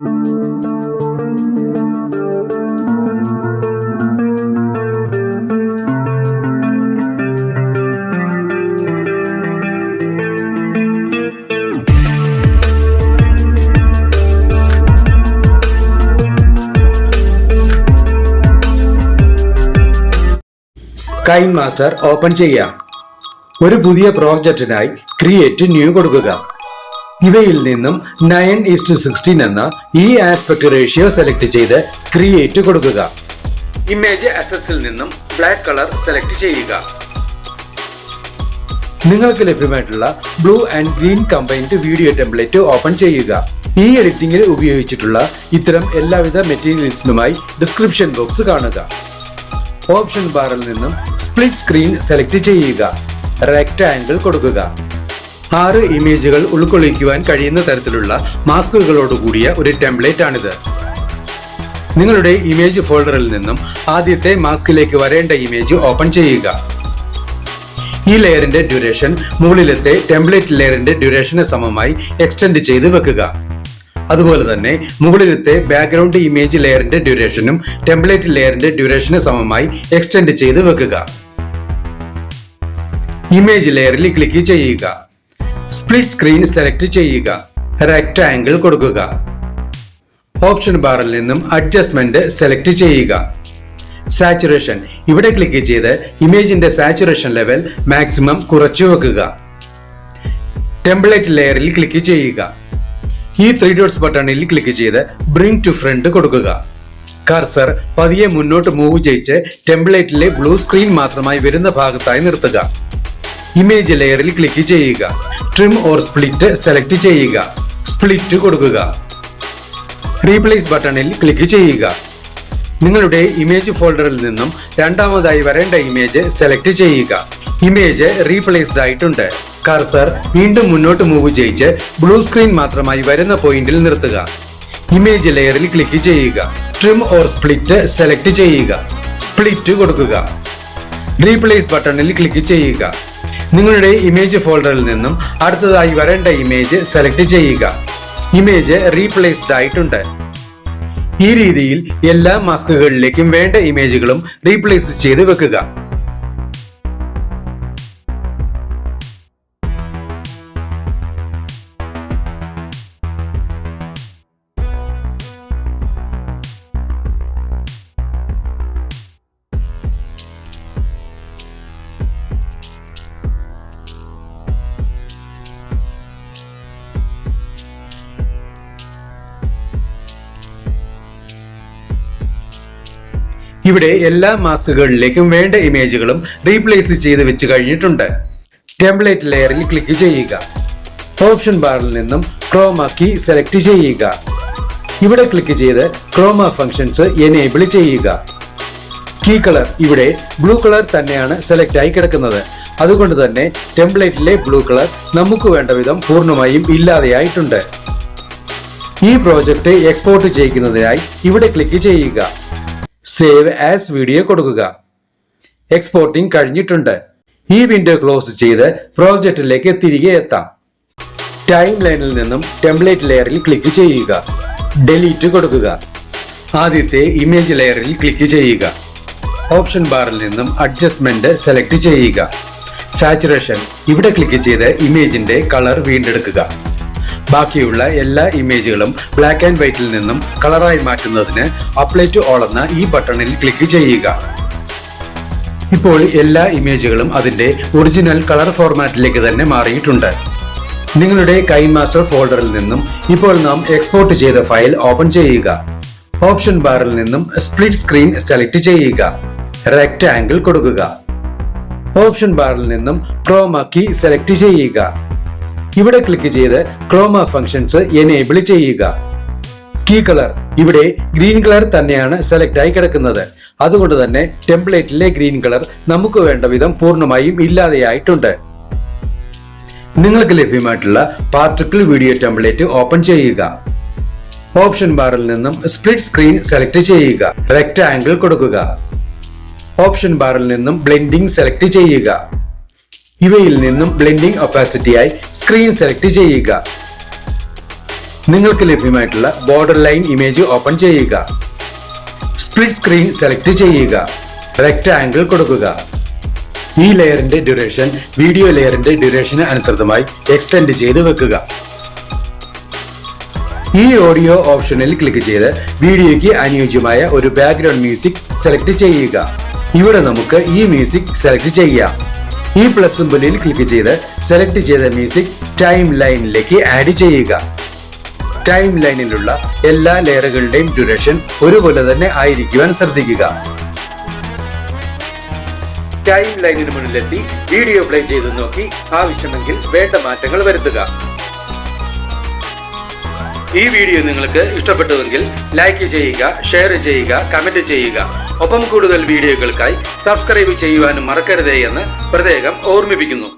KineMaster open ചെയ്യാം. ഒരു പുതിയ പ്രോജക്റ്റിനായി ക്രിയേറ്റ് ന്യൂ കൊടുക്കുക. ഇവയിൽ നിന്നും 9:16 എന്ന ഈ ആസ്പെക്ട് റേഷ്യോ സെലക്ട് ചെയ്ത് ക്രിയേറ്റ് കൊടുക്കുക. ഇമേജ് അസറ്റ്സിൽ നിന്നും ബ്ലാക്ക് കളർ സെലക്ട് ചെയ്യുക. നിങ്ങൾക്ക് ലഭ്യമായിട്ടുള്ള blue and green combined video template open ചെയ്യുക. ഈ എഡിറ്റിംഗിൽ ഉപയോഗിച്ചിട്ടുള്ള ഇത്തരം എല്ലാവിധ മെറ്റീരിയൽസിനുമായി ഡിസ്ക്രിപ്ഷൻ ബോക്സ് കാണുക. ഓപ്ഷൻ ബാറിൽ നിന്നും സ്പ്ലിറ്റ് സ്ക്രീൻ സെലക്ട് ചെയ്യുക. റെക്ടാങ്കിൾ കൊടുക്കുക. 6 ഇമേജുകൾ ഉൾക്കൊള്ളിക്കുവാൻ കഴിയുന്ന തരത്തിലുള്ള മാസ്കുകളോട് കൂടിയ ഒരു ടെംപ്ലേറ്റ് ആണിത്. നിങ്ങളുടെ ഇമേജ് ഫോൾഡറിൽ നിന്നും ആദ്യത്തെ മാസ്കിലേക്ക് വരേണ്ട ഇമേജ് ഓപ്പൺ ചെയ്യുക. ഈ ലെയറിന്റെ ഡ്യൂറേഷൻ മുകളിലത്തെ ടെംപ്ലേറ്റ് ലെയറിന്റെ ഡ്യൂറേഷന് സമമായി എക്സ്റ്റെൻഡ് ചെയ്ത് വെക്കുക. അതുപോലെ തന്നെ മുകളിലത്തെ ബാക്ക്ഗ്രൗണ്ട് ഇമേജ് ലെയറിന്റെ ഡ്യൂറേഷനും ടെംപ്ലേറ്റ് ലെയറിന്റെ ഡ്യൂറേഷന് സമമായി എക്സ്റ്റെൻഡ് ചെയ്ത് വെക്കുക. ഇമേജ് ലെയറിൽ ക്ലിക്ക് ചെയ്യുക. സ്പ്ലിറ്റ് സ്ക്രീൻ സെലക്ട് ചെയ്യുക. റെക്ടാങ്കിൾ കൊടുക്കുക. ഓപ്ഷൻ ബാറിൽ നിന്നും അഡ്ജസ്റ്റ്മെന്റ് സെലക്ട് ചെയ്യുക. സാച്ചുറേഷൻ ഇവിടെ ക്ലിക്ക് ചെയ്ത് ഇമേജിന്റെ സാച്ചുറേഷൻ ലെവൽ മാക്സിമം കുറച്ചു വെക്കുക. ടെംപ്ലേറ്റ് ലെയറിൽ ക്ലിക്ക് ചെയ്യുക. ഈ 3 ഡോട്ട്സ് ബട്ടണിൽ ക്ലിക്ക് ചെയ്ത് ബ്രിങ് ടു ഫ്രണ്ട് കൊടുക്കുക. കർസർ പതിയെ മുന്നോട്ട് മൂവ് ചെയ്യിച്ച് ടെംപ്ലേറ്റിലെ ബ്ലൂ സ്ക്രീൻ മാത്രമായി വരുന്ന ഭാഗത്തായി നിർത്തുക. ഇമേജ് ലെയറിൽ ക്ലിക്ക് ചെയ്യുക. ട്രിം ഓർ സ്പ്ലിറ്റ് സെലക്ട് ചെയ്യുക. സ്പ്ലിറ്റ് കൊടുക്കുക. റീപ്ലേസ് ബട്ടണിൽ ക്ലിക്ക് ചെയ്യുക. നിങ്ങളുടെ ഇമേജ് ഫോൾഡറിൽ നിന്നും രണ്ടാമതായി വരേണ്ട ഇമേജ് സെലക്ട് ചെയ്യുക. ഇമേജ് റീപ്ലേസ്ഡ് ആയിട്ടുണ്ട്. കർസർ വീണ്ടും മുന്നോട്ട് മൂവ് ചെയ്യിച്ച് ബ്ലൂ സ്ക്രീൻ മാത്രമായി വരുന്ന പോയിന്റിൽ നിർത്തുക. ഇമേജ് ലെയറിൽ ക്ലിക്ക് ചെയ്യുക. ട്രിം ഓർ സ്പ്ലിറ്റ് സെലക്ട് ചെയ്യുക. സ്പ്ലിറ്റ് കൊടുക്കുക. റീപ്ലേസ് ബട്ടണിൽ ക്ലിക്ക് ചെയ്യുക. നിങ്ങളുടെ ഇമേജ് ഫോൾഡറിൽ നിന്നും അടുത്തതായി വരേണ്ട ഇമേജ് സെലക്ട് ചെയ്യുക. ഇമേജ് റീപ്ലേസ്ഡ് ആയിട്ടുണ്ട്. ഈ രീതിയിൽ എല്ലാ മാസ്കുകളിലേക്കും വേണ്ട ഇമേജുകളും റീപ്ലേസ് ചെയ്ത് വെക്കുക. ഇവിടെ എല്ലാ മാസ്കുകളിലേക്കും വേണ്ട ഇമേജുകളും റീപ്ലേസ് ചെയ്ത് വെച്ച് കഴിഞ്ഞിട്ടുണ്ട്. ടെംപ്ലേറ്റ് ലെയറിൽ ക്ലിക്ക് ചെയ്യുക. ഓപ്ഷൻ ബാറിൽ നിന്നും ക്രോമ കീ സെലക്ട് ചെയ്യുക. ഇവിടെ ക്ലിക്ക് ചെയ്ത് ക്രോമ ഫങ്ഷൻസ് എനേബിൾ ചെയ്യുക. കീ കളർ ഇവിടെ ബ്ലൂ കളർ തന്നെയാണ് സെലക്ട് ആയി കിടക്കുന്നത്. അതുകൊണ്ട് തന്നെ ടെംപ്ലേറ്റിലെ ബ്ലൂ കളർ നമുക്ക് വേണ്ട വിധം പൂർണ്ണമായും ഇല്ലാതെയായിട്ടുണ്ട്. ഈ പ്രോജക്റ്റ് എക്സ്പോർട്ട് ചെയ്യുന്നതിനായി ഇവിടെ ക്ലിക്ക് ചെയ്യുക. സേവ് ആസ് വീഡിയോ കൊടുക്കുക. എക്സ്പോർട്ടിംഗ് കഴിഞ്ഞിട്ടുണ്ട്. ഈ വിൻഡോ ക്ലോസ് ചെയ്ത് പ്രോജക്റ്റിലേക്ക് തിരികെ എത്താം. ടൈം ലൈനിൽ നിന്നും ടെംപ്ലേറ്റ് ലെയറിൽ ക്ലിക്ക് ചെയ്യുക. ഡിലീറ്റ് കൊടുക്കുക. ആദ്യത്തെ ഇമേജ് ലെയറിൽ ക്ലിക്ക് ചെയ്യുക. ഓപ്ഷൻ ബാറിൽ നിന്നും അഡ്ജസ്റ്റ്മെന്റ് സെലക്ട് ചെയ്യുക. സാച്ചുറേഷൻ ഇവിടെ ക്ലിക്ക് ചെയ്ത് ഇമേജിന്റെ കളർ വീണ്ടെടുക്കുക. ബാക്കിയുള്ള എല്ലാ ഇമേജുകളും ബ്ലാക്ക് ആൻഡ് വൈറ്റിൽ നിന്നും കളറായി മാറ്റുന്നതിന് അപ്ലൈ ടു ഓൾ എന്ന ഈ ബട്ടണിൽ ക്ലിക്ക് ചെയ്യുക. ഇപ്പോൾ എല്ലാ ഇമേജുകളും അതിന്റെ ഒറിജിനൽ കളർ ഫോർമാറ്റിലേക്ക് തന്നെ മാറിയിട്ടുണ്ട്. നിങ്ങളുടെ KineMaster ഫോൾഡറിൽ നിന്നും ഇപ്പോൾ നാം എക്സ്പോർട്ട് ചെയ്ത ഫയൽ ഓപ്പൺ ചെയ്യുക. ഓപ്ഷൻ ബാറിൽ നിന്നും സ്പ്ലിറ്റ് സ്ക്രീൻ സെലക്ട് ചെയ്യുക. റെക്ടാങ്കിൾ കൊടുക്കുക. ഓപ്ഷൻ ബാറിൽ നിന്നും ക്രോമ കീ സെലക്ട് ചെയ്യുക. ഇവിടെ ക്ലിക്ക് ചെയ്ത് ക്രോമ ഫങ്ഷൻസ് എനേബിൾ ചെയ്യുക. കീ കളർ ഇവിടെ ഗ്രീൻ കളർ തന്നെയാണ് സെലക്ട് ആയി കിടക്കുന്നത്. അതുകൊണ്ട് തന്നെ ടെംപ്ലേറ്റിലെ ഗ്രീൻ കളർ നമുക്ക് വേണ്ട വിധം പൂർണ്ണമായും ഇല്ലാതെയായിട്ടുണ്ട്. നിങ്ങൾക്ക് ലഭ്യമായിട്ടുള്ള പാർട്ടിക്കിൾ വീഡിയോ ടെംപ്ലേറ്റ് ഓപ്പൺ ചെയ്യുക. ഓപ്ഷൻ ബാറിൽ നിന്നും സ്പ്ലിറ്റ് സ്ക്രീൻ സെലക്ട് ചെയ്യുക. റെക്ടാങ്കിൾ കൊടുക്കുക. ഓപ്ഷൻ ബാറിൽ നിന്നും ബ്ലെൻഡിംഗ് സെലക്ട് ചെയ്യുക. ഇവയിൽ നിന്നും ബ്ലെൻഡിംഗ് ഒപ്പാസിറ്റിയായി സ്ക്രീൻ സെലക്ട് ചെയ്യുക. നിങ്ങൾക്ക് ലഭ്യമായിട്ടുള്ള ബോർഡർ ലൈൻ ഇമേജ് ഓപ്പൺ ചെയ്യുക. സ്പ്ലിറ്റ് സ്ക്രീൻ സെലക്ട് ചെയ്യുക. റെക്ടാംഗിൾ കൊടുക്കുക. ഈ ലെയറിന്റെ ഡ്യൂറേഷൻ വീഡിയോ ലെയറിന്റെ ഡ്യൂറേഷന് അനുസൃതമായി എക്സ്റ്റെൻഡ് ചെയ്ത് വെക്കുക. ഈ ഓഡിയോ ഓപ്ഷനിൽ ക്ലിക്ക് ചെയ്ത് വീഡിയോയ്ക്ക് അനുയോജ്യമായ ഒരു ബാക്ക്ഗ്രൗണ്ട് മ്യൂസിക് സെലക്ട് ചെയ്യുക. ഇവിടെ നമുക്ക് ഈ മ്യൂസിക് സെലക്ട് ചെയ്യാം. ഈ പ്ലസ് സിംബലിൽ ക്ലിക്ക് ചെയ്ത് സെലക്ട് ചെയ്ത മ്യൂസിക് ടൈം ലൈനിലേക്ക് ആഡ് ചെയ്യുക. ടൈം ലൈനിലുള്ള എല്ലാ ലെയറുകളുടെയും ഡ്യൂറേഷൻ ഒരുപോലെ തന്നെ ആയിരിക്കുവാൻ ശ്രദ്ധിക്കുക. ടൈം ലൈനിന് മുന്നിലെത്തി വീഡിയോ പ്ലേ ചെയ്ത് നോക്കി ആവശ്യമെങ്കിൽ വേണ്ട മാറ്റങ്ങൾ വരുത്തുക. ഈ വീഡിയോ നിങ്ങൾക്ക് ഇഷ്ടപ്പെട്ടുവെങ്കിൽ ലൈക്ക് ചെയ്യുക, ഷെയർ ചെയ്യുക, കമന്റ് ചെയ്യുക. ഒപ്പം കൂടുതൽ വീഡിയോകൾക്കായി സബ്സ്ക്രൈബ് ചെയ്യുവാനും മറക്കരുതേ എന്ന് പ്രത്യേകം ഓർമ്മിപ്പിക്കുന്നു.